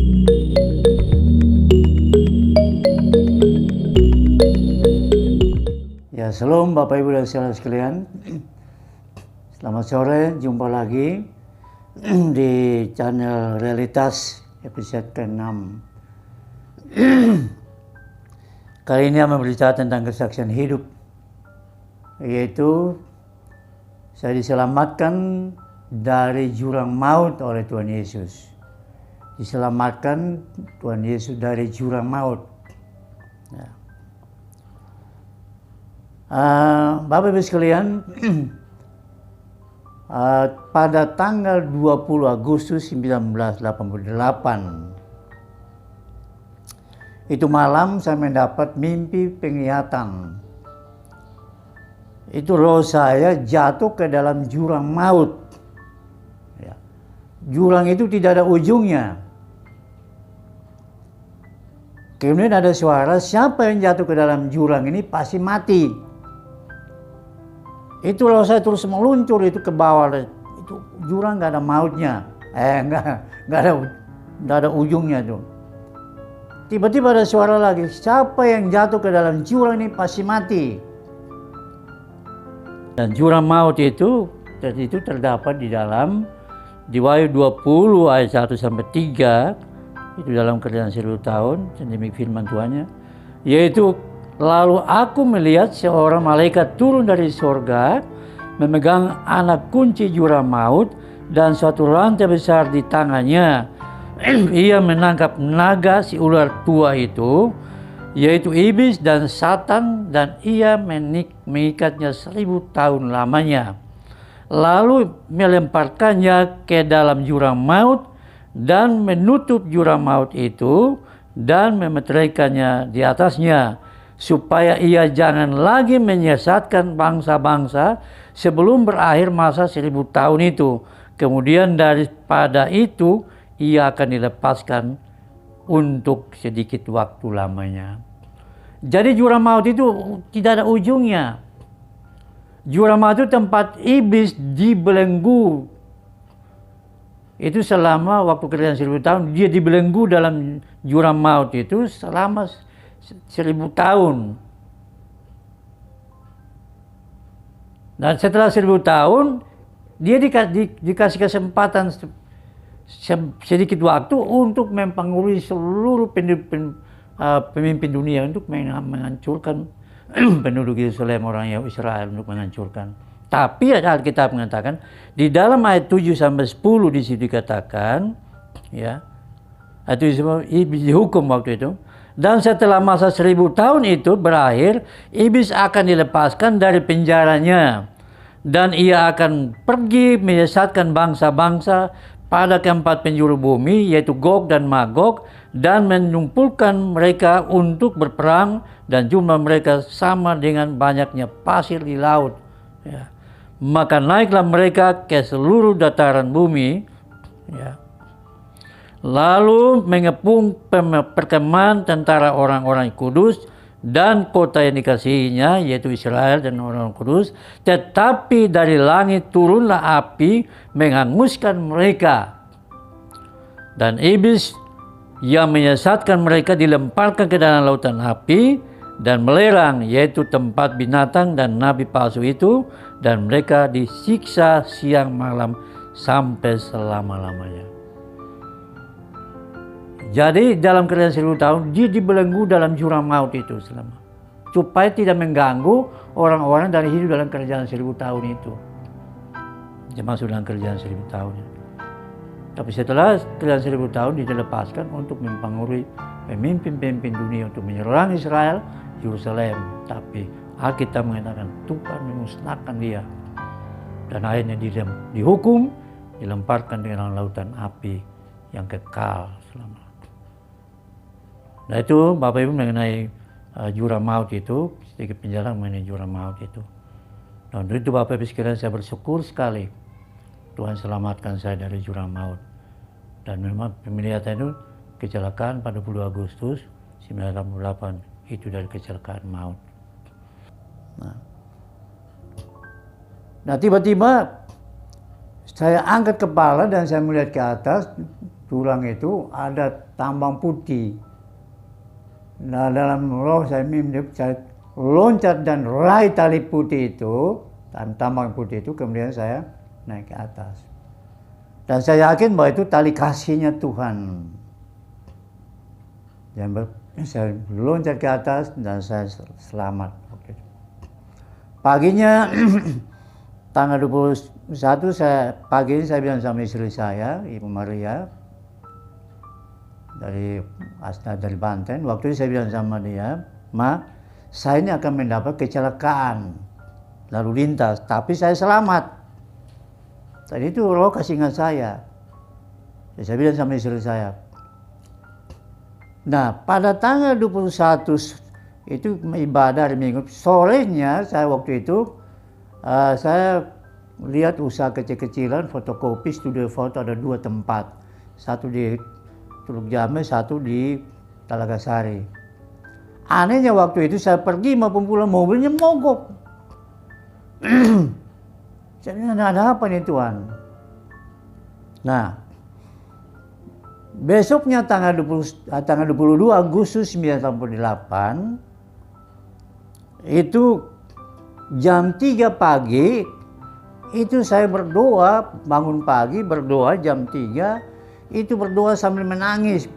Ya, shalom Bapak Ibu dan saudara sekalian. Selamat sore, jumpa lagi di channel Realitas episode ke-6. Kali ini saya berbicara tentang kesaksian hidup, yaitu saya diselamatkan dari jurang maut oleh Tuhan Yesus. Diselamatkan Tuhan Yesus dari jurang maut. Ya. Bapak Ibu sekalian, pada tanggal 20 Agustus 1988, itu malam saya mendapat mimpi penglihatan. Itu roh saya jatuh ke dalam jurang maut. Ya. Jurang itu tidak ada ujungnya. Kemudian ada suara, siapa yang jatuh ke dalam jurang ini pasti mati. Itu kalau saya terus meluncur itu ke bawah, itu jurang nggak ada mautnya, nggak ada ujungnya tuh. Tiba-tiba ada suara lagi, siapa yang jatuh ke dalam jurang ini pasti mati. Dan jurang maut itu terdapat di Wahyu 20 ayat 1 sampai 3, itu dalam Kerjaan 1000 tahun, demikian firman Tuhannya, yaitu lalu aku melihat seorang malaikat turun dari surga, memegang anak kunci jurang maut dan suatu rantai besar di tangannya. Ia menangkap naga si ular tua itu, yaitu iblis dan Satan, dan ia mengikatnya 1000 tahun lamanya. Lalu melemparkannya ke dalam jurang maut dan menutup jurang maut itu dan memeteraikannya di atasnya, supaya ia jangan lagi menyesatkan bangsa-bangsa sebelum berakhir masa 1000 tahun itu. Kemudian daripada itu ia akan dilepaskan untuk sedikit waktu lamanya. Jadi jurang maut itu tidak ada ujungnya. Jurang maut itu tempat iblis dibelenggu. Itu selama waktu Kerjaan 1000 tahun dia dibelenggu dalam jurang maut itu selama 1000 tahun. Dan setelah 1000 tahun dia dikasih kesempatan sedikit waktu untuk mempengaruhi seluruh pemimpin dunia untuk menghancurkan penduduk Yerusalem, orang Israel, untuk menghancurkan. Tapi Alkitab mengatakan di dalam ayat 7 sampai 10 di situ dikatakan, ya, itu iblis dihukum waktu itu. Dan setelah masa 1000 tahun itu berakhir, iblis akan dilepaskan dari penjaranya. Dan ia akan pergi menyesatkan bangsa-bangsa pada keempat penjuru bumi, yaitu Gog dan Magog, dan menumpulkan mereka untuk berperang, dan jumlah mereka sama dengan banyaknya pasir di laut. Ya. Maka naiklah mereka ke seluruh dataran bumi, ya. Lalu mengepung perkemahan tentara orang-orang kudus dan kota yang dikasihinya, yaitu Israel dan orang-orang kudus. Tetapi dari langit turunlah api menghanguskan mereka. Dan iblis yang menyesatkan mereka dilemparkan ke dalam lautan api dan melerang, yaitu tempat binatang dan nabi palsu itu. Dan mereka disiksa siang malam sampai selama-lamanya. Jadi dalam Kerjaan 1000 tahun dia dibelenggu dalam jurang maut itu selama, supaya tidak mengganggu orang-orang dari hidup dalam Kerjaan 1000 tahun itu. Dia masuk dalam Kerjaan 1000 tahun. Tapi setelah Kerjaan 1000 tahun dia dilepaskan untuk mempengaruhi pemimpin-pemimpin dunia untuk menyerang Israel, Yerusalem. Tapi Alkitab mengatakan Tuhan memusnahkan dia. Dan akhirnya dia dihukum, dilemparkan dengan lautan api yang kekal selama. Nah itu Bapak Ibu mengenai jurang maut itu, sedikit penjelasan mengenai jurang maut itu. Dan untuk itu Bapak Ibu sekalian, saya bersyukur sekali Tuhan selamatkan saya dari jurang maut. Dan memang penglihatan itu kecelakaan pada 20 Agustus 1988 itu dari kecelakaan maut. Nah tiba-tiba saya angkat kepala dan saya melihat ke atas, tulang itu ada tambang putih. Nah, dalam roh saya mimpi, saya loncat dan raih tali putih itu, dan tambang putih itu, kemudian saya naik ke atas. Dan saya yakin bahwa itu tali kasihnya Tuhan. Dan saya loncat ke atas dan saya selamat. Paginya tanggal 21 pagi ini saya bilang sama istri saya, Ibu Maria dari Banten. Waktu itu saya bilang sama dia, Ma, saya ini akan mendapat kecelakaan lalu lintas, tapi saya selamat. Tadi itu roh kasih ingat saya. Saya bilang sama istri saya. Nah, pada tanggal 21 itu ibadah hari Minggu, sorenya saya waktu itu saya lihat usaha kecil-kecilan fotokopi studio foto, ada 2 tempat. Satu di Teluk Jambe, satu di Talaga Sari. Anehnya waktu itu saya pergi maupun pulang mobilnya mogok. Saya bilang, ada apa nih Tuhan? Nah, besoknya tanggal 22 Agustus 1988, itu jam 3 pagi, itu saya berdoa, bangun pagi berdoa jam 3, itu berdoa sambil menangis.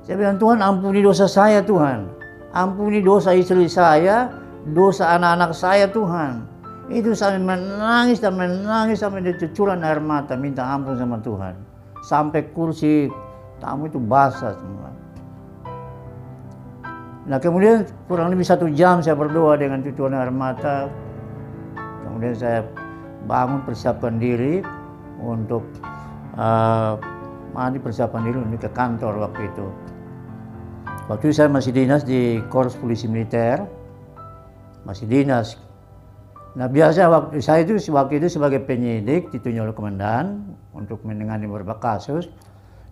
Saya bilang, Tuhan ampuni dosa saya Tuhan, ampuni dosa istri saya, dosa anak-anak saya Tuhan. Itu sambil menangis dan menangis sampai cucuran air mata, minta ampun sama Tuhan. Sampai kursi tamu itu basah semua. Nah, kemudian kurang lebih 1 jam saya berdoa dengan cucuran air mata. Kemudian saya bangun, persiapkan diri untuk mandi, persiapan diri untuk ke kantor waktu itu. Waktu itu saya masih dinas di Korps Polisi Militer, masih dinas. Nah, biasa waktu itu sebagai penyidik ditunjuk oleh komandan untuk menangani beberapa kasus.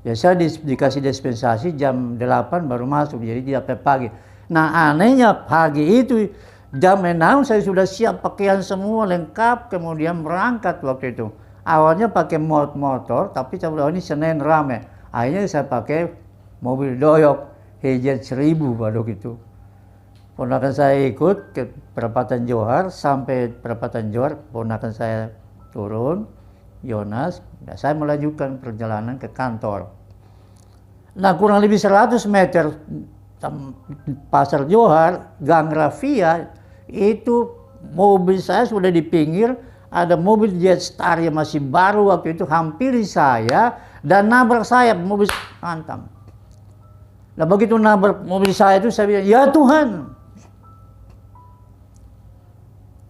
Ya, saya dikasih dispensasi jam 8 baru masuk, jadi tidak pagi. Nah, anehnya pagi itu jam 6 saya sudah siap pakaian semua lengkap, kemudian berangkat waktu itu. Awalnya pakai motor, tapi saya bilang ini Senin rame. Akhirnya saya pakai mobil doyok Hijet 1000 pada gitu. Ponakan saya ikut ke perempatan Johar, sampai perempatan Johar ponakan saya turun, Yonas, dan saya melanjutkan perjalanan ke kantor. Nah, kurang lebih 100 meter pasar Johar, Gang Rafia, itu mobil saya sudah di pinggir, ada mobil Jetstar yang masih baru waktu itu hampiri saya dan nabrak saya, mobil hantam. Nah, begitu nabrak mobil saya itu saya bilang, ya Tuhan.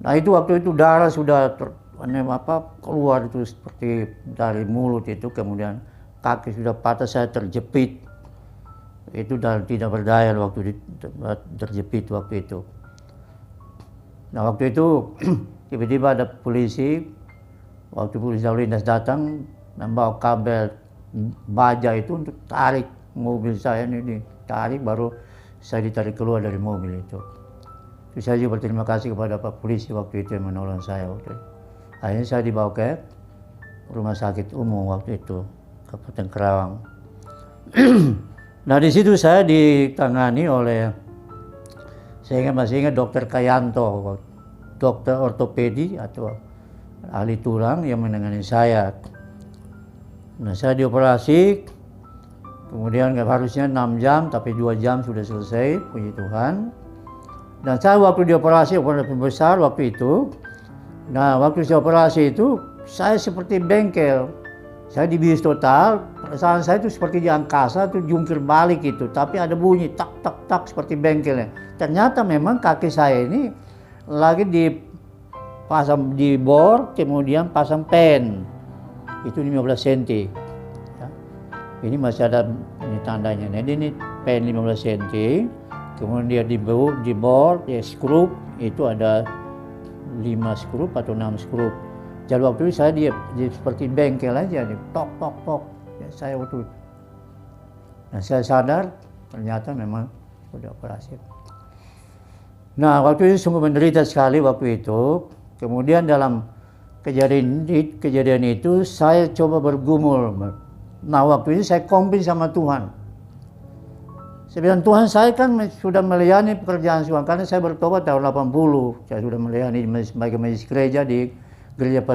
Nah, itu waktu itu darah sudah keluar itu seperti dari mulut itu, kemudian kaki sudah patah, saya terjepit. Itu tidak berdaya waktu terjepit waktu itu. Nah, waktu itu tiba-tiba ada polisi, waktu polisi lalu lintas datang membawa kabel baja itu untuk tarik mobil saya ini, tarik baru saya ditarik keluar dari mobil itu. Terus saya juga berterima kasih kepada Pak Polisi waktu itu yang menolong saya waktu itu. Akhirnya saya dibawa ke rumah sakit umum waktu itu, Kabupaten Karawang. Nah, di situ saya ditangani oleh, saya masih ingat Dokter Kayanto, dokter ortopedi atau ahli tulang yang menangani saya. Nah, saya dioperasi, kemudian harusnya 6 jam, tapi 2 jam sudah selesai, puji Tuhan. Dan saya waktu dioperasi, operasi besar waktu itu, nah waktu saya operasi itu, saya seperti bengkel. Saya dibius total, perasaan saya itu seperti di angkasa, itu jungkir balik itu, tapi ada bunyi tak tak tak seperti bengkelnya. Ternyata memang kaki saya ini lagi dipasang di bor, kemudian pasang pen, itu 15 cm. Ya. Ini masih ada ini tandanya, nah, ini pen 15 cm, kemudian dia di bor, ya skrup, itu ada 5 skrup atau 6 skrup. Jadi waktu itu saya dia seperti bengkel aja, dia tok tok tok. Ya, saya waktu itu. Nah, saya sadar ternyata memang sudah operasi. Nah, waktu itu sungguh menderita sekali waktu itu. Kemudian dalam kejadian itu saya coba bergumul Nah waktu itu saya komplain sama Tuhan. Saya bilang, Tuhan saya kan sudah melayani pekerjaan Tuhan, karena saya bertobat tahun 80. Saya sudah melayani sebagai majelis gereja di gereja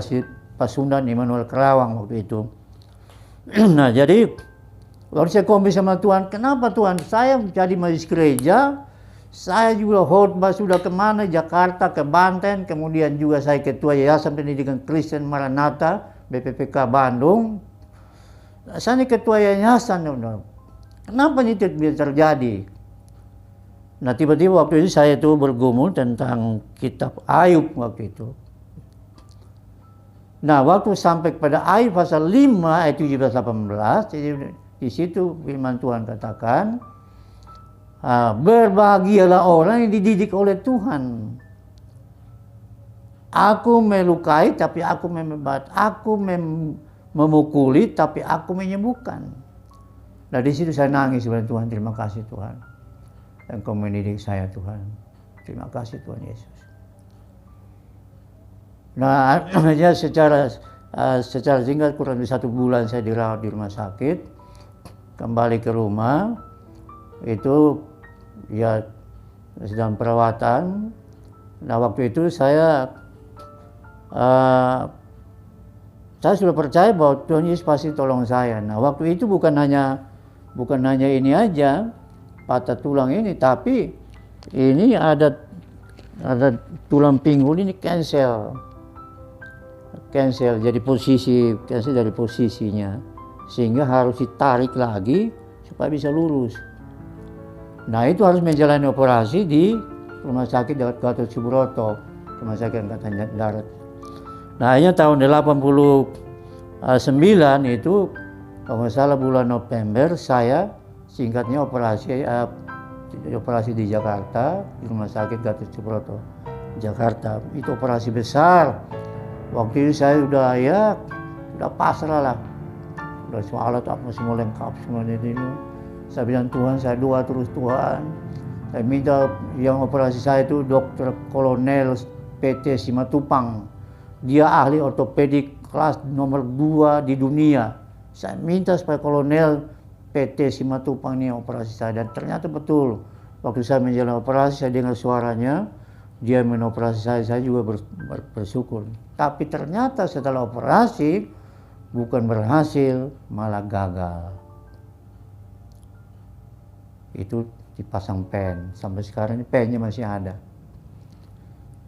Pasundan Immanuel Kerawang waktu itu. Nah jadi, lalu saya komplain sama Tuhan, kenapa Tuhan, saya jadi majelis gereja, saya juga khotbah sudah kemana, Jakarta, ke Banten, kemudian juga saya ketua Yayasan Pendidikan Kristen Maranatha, BPPK Bandung. Saya ini ketua yayasan, kenapa ini tidak terjadi? Nah tiba-tiba waktu itu saya itu bergumul tentang kitab Ayub waktu itu. Nah waktu sampai pada Ayub pasal 5 ayat 17-18, jadi di situ firman Tuhan katakan, berbahagialah orang yang dididik oleh Tuhan. Aku melukai tapi aku membebat, aku memukuli tapi aku menyembuhkan. Nah di situ saya nangis kepada Tuhan, terima kasih Tuhan, Engkau mendidik saya Tuhan, terima kasih Tuhan Yesus. Nah ya secara singkat kurang lebih 1 bulan saya dirawat di rumah sakit, kembali ke rumah itu ya sedang perawatan. Nah waktu itu saya sudah percaya bahwa Tuhan Yesus pasti tolong saya. Nah waktu itu bukan hanya ini aja, patah tulang ini, tapi ini ada tulang pinggul ini cancel jadi cancel dari posisinya, sehingga harus ditarik lagi supaya bisa lurus. Nah itu harus menjalani operasi di rumah sakit Gatot Subroto, rumah sakit Angkatan Darat. Nah akhirnya tahun 89 itu, kalau nggak salah bulan November, saya singkatnya operasi di Jakarta, di rumah sakit Gatot Subroto, Jakarta. Itu operasi besar. Waktu itu saya udah pasrah lah, udah semua alat apa semua lengkap semua ini. Saya bilang Tuhan, saya doa terus Tuhan. Saya minta yang operasi saya itu Dr. Kolonel PT Simatupang. Dia ahli ortopedik kelas nomor 2 di dunia. Saya minta supaya Kolonel PT Simatupang ini operasi saya, dan ternyata betul. Waktu saya menjalani operasi, saya dengar suaranya, dia menoperasi saya juga bersyukur. Tapi ternyata setelah operasi, bukan berhasil, malah gagal. Itu dipasang pen, sampai sekarang ini pennya masih ada.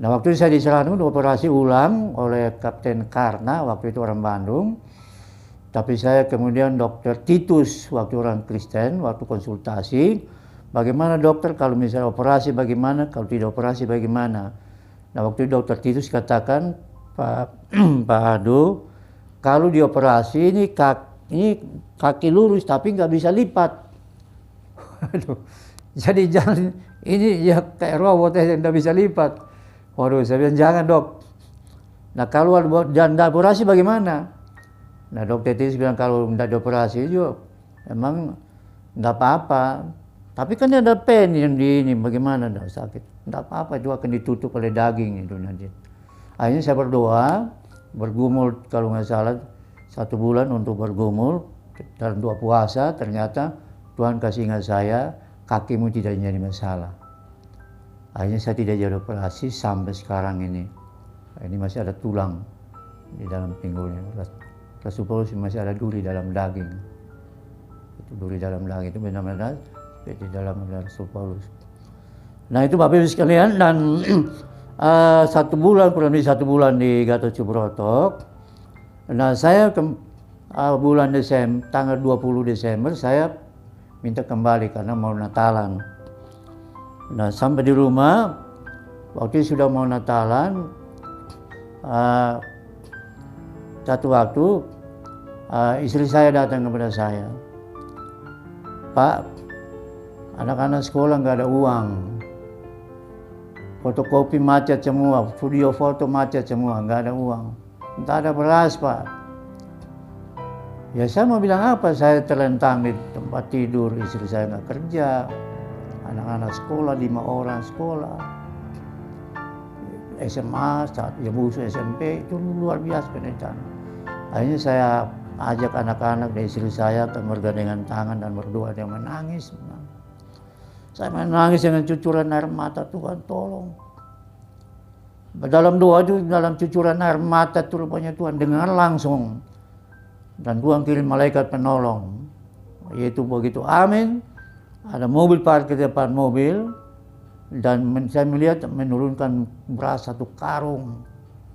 Nah waktu itu saya di Seranu dioperasi ulang oleh Kapten Karna, waktu itu orang Bandung. Tapi saya kemudian Dokter Titus, waktu orang Kristen, waktu konsultasi, bagaimana dokter kalau misalnya operasi bagaimana, kalau tidak operasi bagaimana. Nah waktu itu Dokter Titus katakan, Pak Ado, kalau dioperasi ini kaki lurus tapi nggak bisa lipat. Aduh, jadi jangan, ini ya kayak robot yang nggak bisa lipat. Waduh, saya bilang jangan dok. Nah kalau jangan operasi bagaimana? Nah Dokter Titus bilang kalau nggak dioperasi juga emang nggak apa-apa. Tapi kan ada pen yang di ini, bagaimana nggak sakit? Nggak apa-apa, itu akan ditutup oleh daging itu nanti. Akhirnya saya berdoa, bergumul kalau nggak salah 1 bulan untuk bergumul dalam 2 puasa. Ternyata Tuhan kasih ingat saya, kakimu tidak jadi masalah. Akhirnya saya tidak jadi operasi sampai sekarang ini. Ini masih ada tulang di dalam pinggulnya. Rasul Paulus masih ada duri dalam daging. Itu duri dalam daging itu benar-benar di dalam Rasul Paulus. Nah itu Bapak Ibu sekalian, dan 1 bulan, kurang lebih 1 bulan di Gatot Subroto. Nah saya bulan Desember, tanggal 20 Desember saya minta kembali karena mau Natalan. Nah sampai di rumah, waktu sudah mau Natalan, satu waktu istri saya datang kepada saya, Pak, anak-anak sekolah nggak ada uang, fotokopi macet semua, studio foto macet semua, nggak ada uang, nggak ada beras Pak. Ya saya mau bilang apa, saya terlentang di tempat tidur, istri saya nggak kerja, anak-anak sekolah 5 orang sekolah, SMA, ya busu SMP, itu luar biasa penderitaan. Akhirnya saya ajak anak-anak dan istri saya ke bergandengan tangan dan berdoa dan menangis. Saya menangis dengan cucuran air mata, Tuhan tolong. Dalam doa itu, dalam cucuran air mata itu rupanya Tuhan dengar langsung. Dan Tuhan kirim malaikat penolong. Yaitu begitu amin, ada mobil parkir di depan mobil. Dan saya melihat menurunkan beras 1 karung.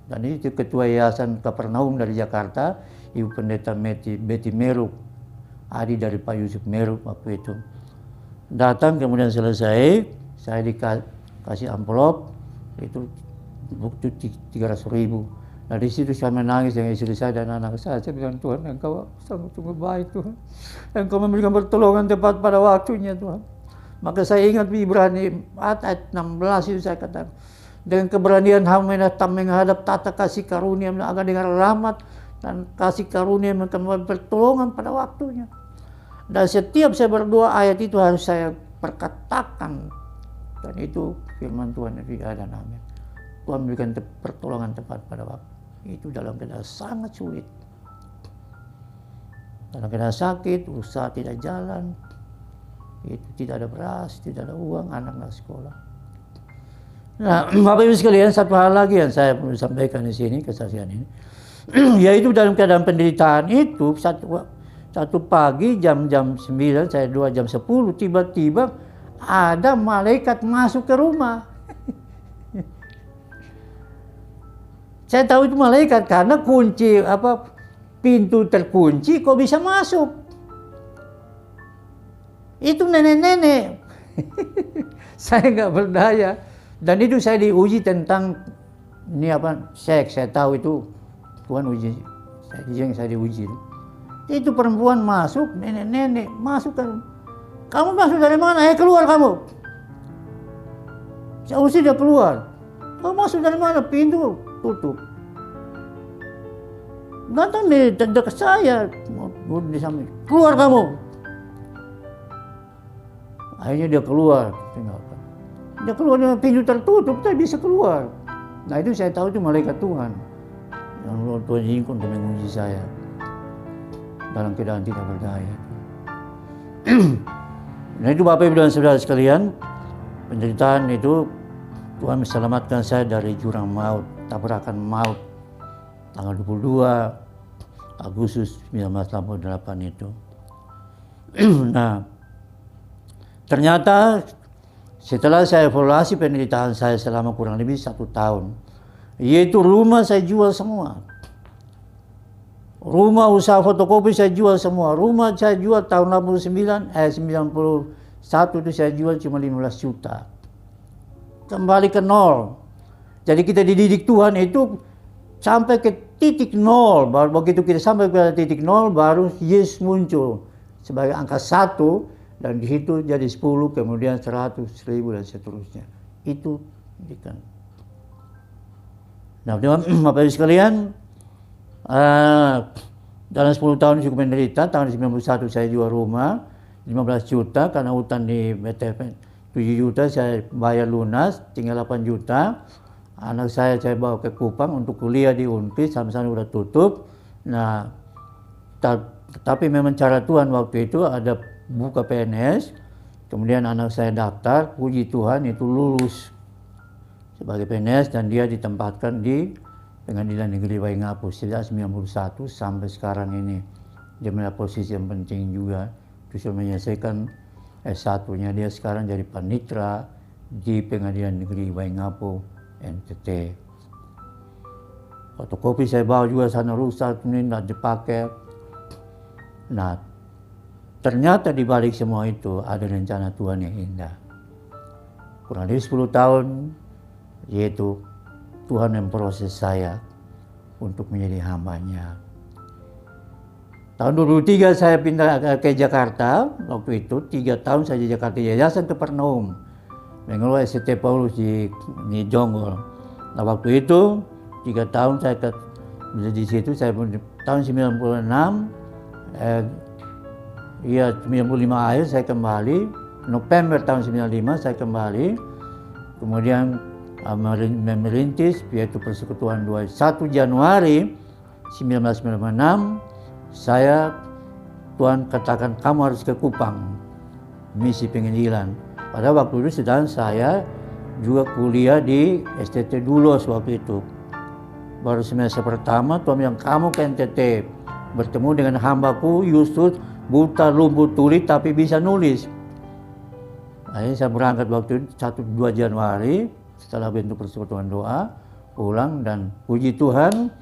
Dan itu ketua Yayasan Kapernaum dari Jakarta, Ibu Pendeta Betty Meruk, adik dari Pak Yusuf Meruk waktu itu. Datang kemudian selesai, saya dikasih amplop, itu bukti 300.000. Nah di situ saya menangis dengan istri saya dan anak saya. Saya bilang, Tuhan, Engkau sungguh baik Tuhan. Engkau memberikan pertolongan tepat pada waktunya Tuhan. Maka saya ingat Ibrani ayat 16 itu saya katakan, dengan keberanian hamba menghadap tata kasih karunia akan dengan rahmat dan kasih karunia memberikan pertolongan pada waktunya. Dan setiap saya berdoa ayat itu harus saya perkatakan. Dan itu firman Tuhan yang ada dan amin. Tuhan memberikan pertolongan tepat pada waktu. Itu dalam keadaan sangat sulit. Dalam keadaan sakit, usaha tidak jalan. Itu tidak ada beras, tidak ada uang, anak nggak sekolah. Nah, Bapak Ibu sekalian, satu hal lagi yang saya perlu sampaikan di sini, kesaksian ini. Yaitu dalam keadaan penderitaan itu, satu pagi jam 9, saya doa jam 10, tiba-tiba ada malaikat masuk ke rumah. Saya tahu itu malaikat karena kunci pintu terkunci kok bisa masuk. Itu nenek-nenek. Saya nggak berdaya. Dan itu saya diuji tentang seks. Saya tahu itu Tuhan uji. Saya diuji. Itu perempuan masuk, nenek-nenek masuk kan. Kamu masuk dari mana? Keluar kamu. Saya usir dia keluar. Kamu masuk dari mana? Pintu tutup. Datang di dekat saya, di samping. Keluar kamu. Akhirnya dia keluar. Dia keluar dengan pintu tertutup, tapi bisa keluar. Nah itu saya tahu itu malaikat Tuhan. Yang Tuhan izinkan untuk menguji saya dalam keadaan tidak berdaya. Nah itu Bapak Ibu dan Saudara sekalian, penderitaan itu Tuhan menyelamatkan saya dari jurang maut, tabrakan maut, tanggal 22 Agustus 1988 itu. Nah, ternyata setelah saya evaluasi penderitaan saya selama kurang lebih 1 tahun, yaitu rumah saya jual semua. Rumah usaha fotokopi saya jual semua. Rumah saya jual tahun 91 itu saya jual cuma 15 juta. Kembali ke nol. Jadi kita dididik Tuhan itu sampai ke titik nol. Baru begitu kita sampai ke titik nol, baru Yesus muncul sebagai angka 1, dan di situ jadi 10, kemudian 100, 1000 dan seterusnya. Itu kan. Nah, Bapak Ibu sekalian, dalam 10 tahun cukup menderita. Tahun 91 saya jual rumah 15 juta karena utang di BTP 7 juta saya bayar lunas, tinggal 8 juta. Anak saya bawa ke Kupang untuk kuliah di Unpis, sama-sama udah tutup. Nah, tapi memang cara Tuhan waktu itu ada buka PNS, kemudian anak saya daftar, puji Tuhan itu lulus sebagai PNS dan dia ditempatkan di Pengadilan Negeri Waingapu sejak 91 sampai sekarang ini. Dia punya posisi yang penting juga, bisa menyelesaikan S1-nya. Dia sekarang jadi panitra di Pengadilan Negeri Waingapu NTT. Fotokopi saya bawa juga sana rusak, ini tidak dipakai. Nah, ternyata di balik semua itu ada rencana Tuhan yang indah. Kurang lebih 10 tahun, yaitu Tuhan memproses saya untuk menjadi hamba-Nya. Tahun 2003 saya pindah ke Jakarta. Waktu itu 3 tahun saya di Jakarta, Yayasan Kapernaum, mengelola ST Paulus di Jonggol. Nah waktu itu 3 tahun saya di situ. Saya tahun 96, 95 akhir saya kembali. November tahun 95 saya kembali. Kemudian merintis yaitu Persekutuan 1 Januari 1996 Tuhan katakan kamu harus ke Kupang, misi penginjilan. Pada waktu itu sedang saya juga kuliah di STT Dulos waktu itu. Baru semester pertama Tuhan bilang kamu ke NTT, bertemu dengan hambaku Yustus, buta lumpuh tuli tapi bisa nulis. Akhirnya saya berangkat waktu itu 1-2 Januari setelah bentuk persekutuan doa, pulang, dan puji Tuhan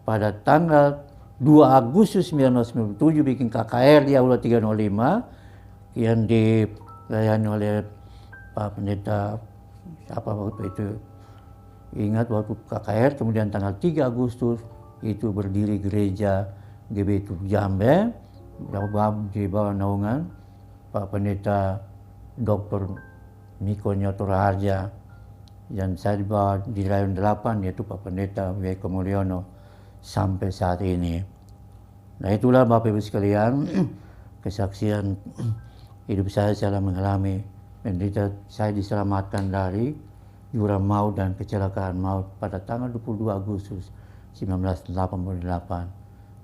pada tanggal 2 Agustus 1997 bikin KKR di Aula 305 yang dilayani oleh Pak Pendeta apa waktu itu. Ingat waktu KKR, kemudian tanggal 3 Agustus itu berdiri gereja GBI Jambe di bawah naungan Pak Pendeta Dr. Niko Nyoto Raharja, dan saya di Rayon 8 yaitu Pak Pendeta W.K. Mulyono sampai saat ini. Nah itulah Bapak Ibu sekalian kesaksian hidup saya dalam mengalami menderita. Saya diselamatkan dari jurang maut dan kecelakaan maut pada tanggal 22 Agustus 1988.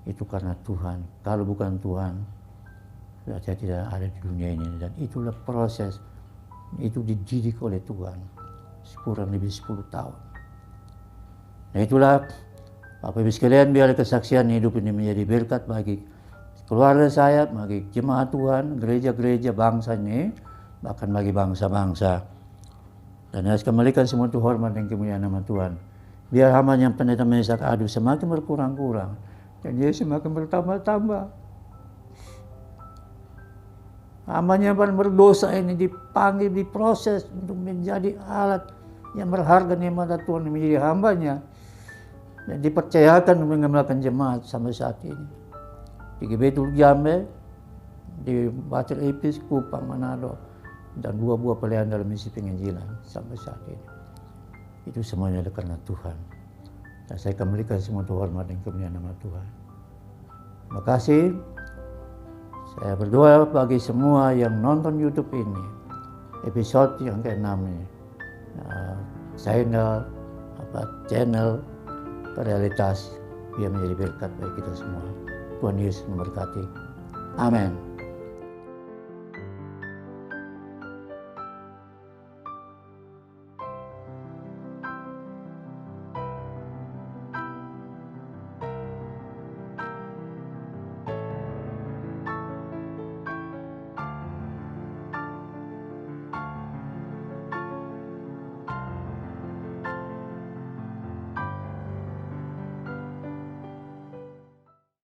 Itu karena Tuhan. Kalau bukan Tuhan, saya tidak ada di dunia ini. Dan itulah proses, itu dididik oleh Tuhan kurang lebih 10 tahun. Nah itulah Bapak Ibu sekalian, biar kesaksian hidup ini menjadi berkat bagi keluarga saya, bagi jemaat Tuhan, gereja-gereja bangsa ini, bahkan bagi bangsa-bangsa. Dan saya kembalikan semua itu hormat dan kemuliaan nama Tuhan. Biar hamba yang pendeta Meshak Adu semakin berkurang-kurang dan Yesus semakin bertambah-tambah. Hambanya yang paling berdosa ini dipanggil, diproses untuk menjadi alat yang berharga di mata Tuhan, menjadi hambanya. Dan dipercayakan untuk mengemalakan jemaat sampai saat ini. Di GBI Jambe, di Bacel Epis, Kupang, Manado, dan 2 buah pelayan dalam misi penginjilan sampai saat ini. Itu semuanya karena Tuhan. Dan saya kembalikan semua hormat dan kemuliaan nama Tuhan. Terima kasih. Saya berdoa bagi semua yang nonton YouTube ini, episode yang ke-6 ini, channel Realitas, biar menjadi berkat bagi kita semua. Tuhan Yesus memberkati. Amin.